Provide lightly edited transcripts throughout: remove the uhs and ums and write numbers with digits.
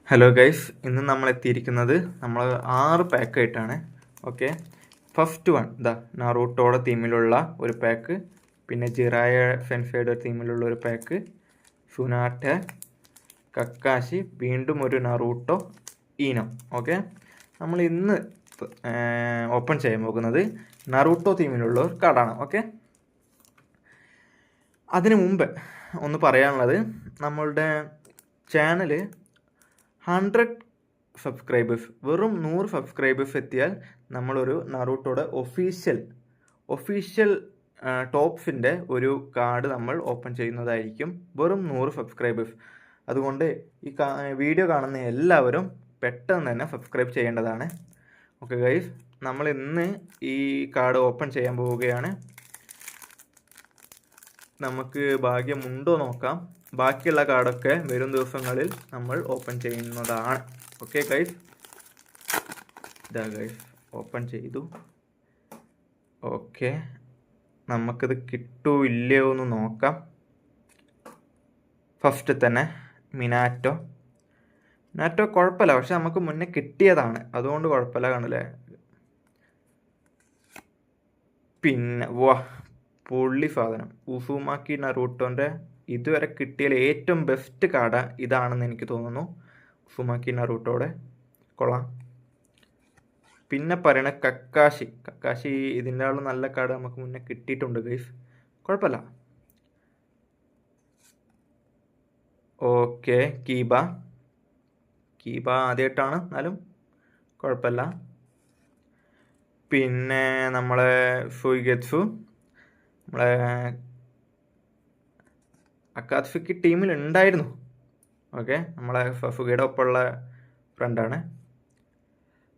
Hello guys, ഇന്ന് നമ്മൾ എത്തിയിരിക്കുന്നത് നമ്മൾ 6 പാക്കായിട്ടാണ്. ഓക്കെ, ഫസ്റ്റ് വൺ നറൂട്ടോയുടെ തീമിലുള്ള ഒരു പാക്ക്, പിന്നെ ജിറായ ഫെൻഫേയുടെ തീമിലുള്ള ഒരു പാക്ക്, സുനാട്ട, കക്കാശി, വീണ്ടും ഒരു നറൂട്ടോ, ഈനോ. ഓക്കെ, നമ്മൾ ഇന്ന് ഓപ്പൺ ചെയ്യാൻ പോകുന്നത് നറൂട്ടോ തീമിലുള്ള ഒരു കാർഡാണ്. ഓക്കെ, അതിനു മുമ്പ് ഒന്ന് പറയാനുള്ളത്, നമ്മളുടെ ചാനൽ 100 സബ്സ്ക്രൈബേഴ്സ്, വെറും 100 സബ്സ്ക്രൈബേഴ്സ് എത്തിയാൽ നമ്മളൊരു നറൂട്ടോയുടെ ഒഫീഷ്യൽ ടോപ്സിൻ്റെ ഒരു കാർഡ് നമ്മൾ ഓപ്പൺ ചെയ്യുന്നതായിരിക്കും. വെറും 100 സബ്സ്ക്രൈബേഴ്സ്. അതുകൊണ്ട് ഈ വീഡിയോ കാണുന്ന എല്ലാവരും പെട്ടെന്ന് തന്നെ സബ്സ്ക്രൈബ് ചെയ്യേണ്ടതാണ്. ഓക്കെ ഗൈസ്, നമ്മൾ ഇന്ന് ഈ കാർഡ് ഓപ്പൺ ചെയ്യാൻ പോവുകയാണ്. നമുക്ക് ഭാഗ്യമുണ്ടോ നോക്കാം. ബാക്കിയുള്ള കാർഡൊക്കെ വരും ദിവസങ്ങളിൽ നമ്മൾ ഓപ്പൺ ചെയ്യുന്നതാണ്. ഓക്കെ ഗൈസ്, ഗൈസ് ഓപ്പൺ ചെയ്തു. ഓക്കെ, നമുക്കിത് കിട്ടുമോ ഇല്ലയോ എന്ന് നോക്കാം. ഫസ്റ്റ് തന്നെ മിനാറ്റോ കുഴപ്പമില്ല, പക്ഷെ നമുക്ക് മുന്നേ കിട്ടിയതാണ്, അതുകൊണ്ട് കുഴപ്പമില്ല. കാണില്ലേ, പിന്നെ പൊള്ളി സാധനം ഉസുമാക്കി നറൂട്ടോൻ്റെ ഇതുവരെ കിട്ടിയാൽ ഏറ്റവും ബെസ്റ്റ് കാർഡ് ഇതാണെന്ന് എനിക്ക് തോന്നുന്നു. ഉസുമാക്കി നറൂട്ടോയുടെ കൊള്ളാം. പിന്നെ പറയണ കക്കാശി ഇതിൻ്റെ ആൾ നല്ല കാർഡ് നമുക്ക് മുന്നേ കിട്ടിയിട്ടുണ്ട് ഗൈസ്, കുഴപ്പമില്ല. ഓക്കെ, കീബ ആദ്യമായിട്ടാണ്, എന്നാലും കുഴപ്പമില്ല. പിന്നെ നമ്മളെ സുയിഗെറ്റ്സു, നമ്മളെ അക്കാത്സുക്കി ടീമിൽ ഉണ്ടായിരുന്നു. ഓക്കെ, നമ്മളെ ഫഫുഗയുടെ ഒപ്പമുള്ള ഫ്രണ്ടാണ്.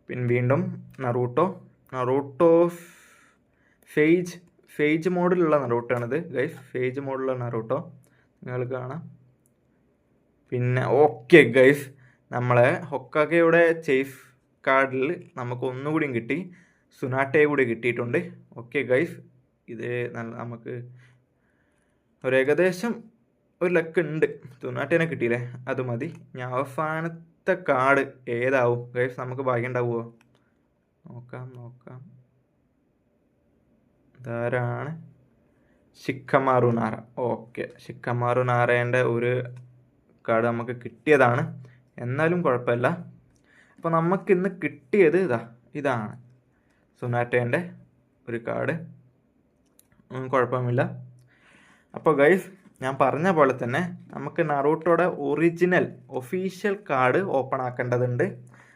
പിന്നെ വീണ്ടും നറൂട്ടോ ഫേജ് മോഡിലുള്ള നറൂട്ടാണിത് ഗൈസ്, ഫേജ് മോഡിലുള്ള നറൂട്ടോ നിങ്ങൾക്ക് കാണാം. പിന്നെ ഓക്കെ ഗൈസ്, നമ്മളെ ഹൊക്കാഗയുടെ ചേസ് കാർഡിൽ നമുക്ക് ഒന്നുകൂടിയും കിട്ടി, സുനാട്ടയെ കൂടി കിട്ടിയിട്ടുണ്ട്. ഓക്കെ ഗൈസ്, ഇത് നമുക്ക് ഒരു ഏകദേശം ഒരു ലക്ക് ഉണ്ട്. സുനാട്ടേനെ കിട്ടിയില്ലേ, അത് മതി. ഞാൻ അവസാനത്തെ കാർഡ് ഏതാവും ഗൈസ്, നമുക്ക് ഭാഗ്യം ഉണ്ടാവുമോ നോക്കാം. ഇതാരാണ്? ഷിക്കമാറു നാറ. ഓക്കെ, ഷിക്കമാറു നാറേൻ്റെ ഒരു കാർഡ് നമുക്ക് കിട്ടിയതാണ്, എന്നാലും കുഴപ്പമില്ല. അപ്പോൾ നമുക്കിന്ന് കിട്ടിയത് ഇതാണ് സുനാട്ടേൻ്റെ ഒരു കാർഡ്, കുഴപ്പമില്ല. അപ്പോൾ ഗൈസ്, ഞാൻ പറഞ്ഞ പോലെ തന്നെ നമുക്ക് നറൂട്ടോയുടെ ഒറിജിനൽ ഒഫീഷ്യൽ കാർഡ് ഓപ്പൺ ആക്കേണ്ടതുണ്ട്.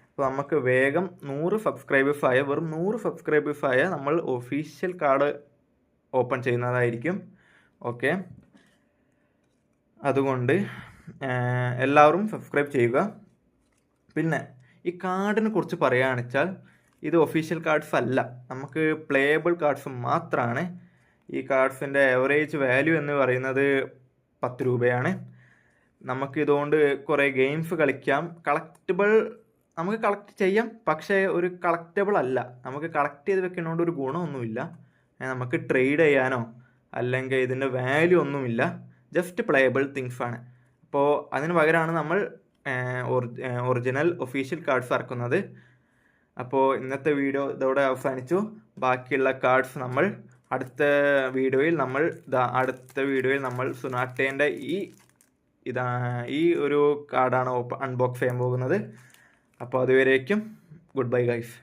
അപ്പോൾ നമുക്ക് വേഗം 100 സബ്സ്ക്രൈബേഴ്സായ വെറും 100 സബ്സ്ക്രൈബേഴ്സായ നമ്മൾ ഒഫീഷ്യൽ കാർഡ് ഓപ്പൺ ചെയ്യുന്നതായിരിക്കും. ഓക്കെ, അതുകൊണ്ട് എല്ലാവരും സബ്സ്ക്രൈബ് ചെയ്യുക. പിന്നെ ഈ കാർഡിനെ കുറിച്ച് പറയുകയാണെന്ന് വെച്ചാൽ, ഇത് ഒഫീഷ്യൽ കാർഡ്സ് അല്ല, നമുക്ക് പ്ലേയബിൾ കാർഡ്സ് മാത്രമാണ്. ഈ കാർഡ്സിൻ്റെ ആവറേജ് വാല്യൂ എന്ന് പറയുന്നത് 10 രൂപയാണ്. നമുക്ക് ഇതുകൊണ്ട് കുറേ ഗെയിംസ് കളിക്കാം. നമുക്ക് കളക്ട് ചെയ്യാം, പക്ഷേ ഒരു കളക്റ്റബിൾ അല്ല. നമുക്ക് കളക്ട് ചെയ്ത് വെക്കുന്നതുകൊണ്ട് ഒരു ഗുണമൊന്നുമില്ല. നമുക്ക് ട്രേഡ് ചെയ്യാനോ അല്ലെങ്കിൽ ഇതിൻ്റെ വാല്യൂ ഒന്നുമില്ല, ജസ്റ്റ് പ്ലേയബിൾ തിങ്സ് ആണ്. അപ്പോൾ അതിന് പകരമാണ് നമ്മൾ ഒറിജിനൽ ഒഫീഷ്യൽ കാർഡ്സ് ഇറക്കുന്നത്. അപ്പോൾ ഇന്നത്തെ വീഡിയോ ഇതോടെ അവസാനിച്ചു. ബാക്കിയുള്ള കാർഡ്സ് നമ്മൾ അടുത്ത വീഡിയോയിൽ നമ്മൾ സുനാട്ടേൻ്റെ ഈ ഒരു കാർഡാണ് അൺബോക്സ് ചെയ്യാൻ പോകുന്നത്. അപ്പോൾ അതുവരേക്കും ഗുഡ് ബൈ ഗൈസ്.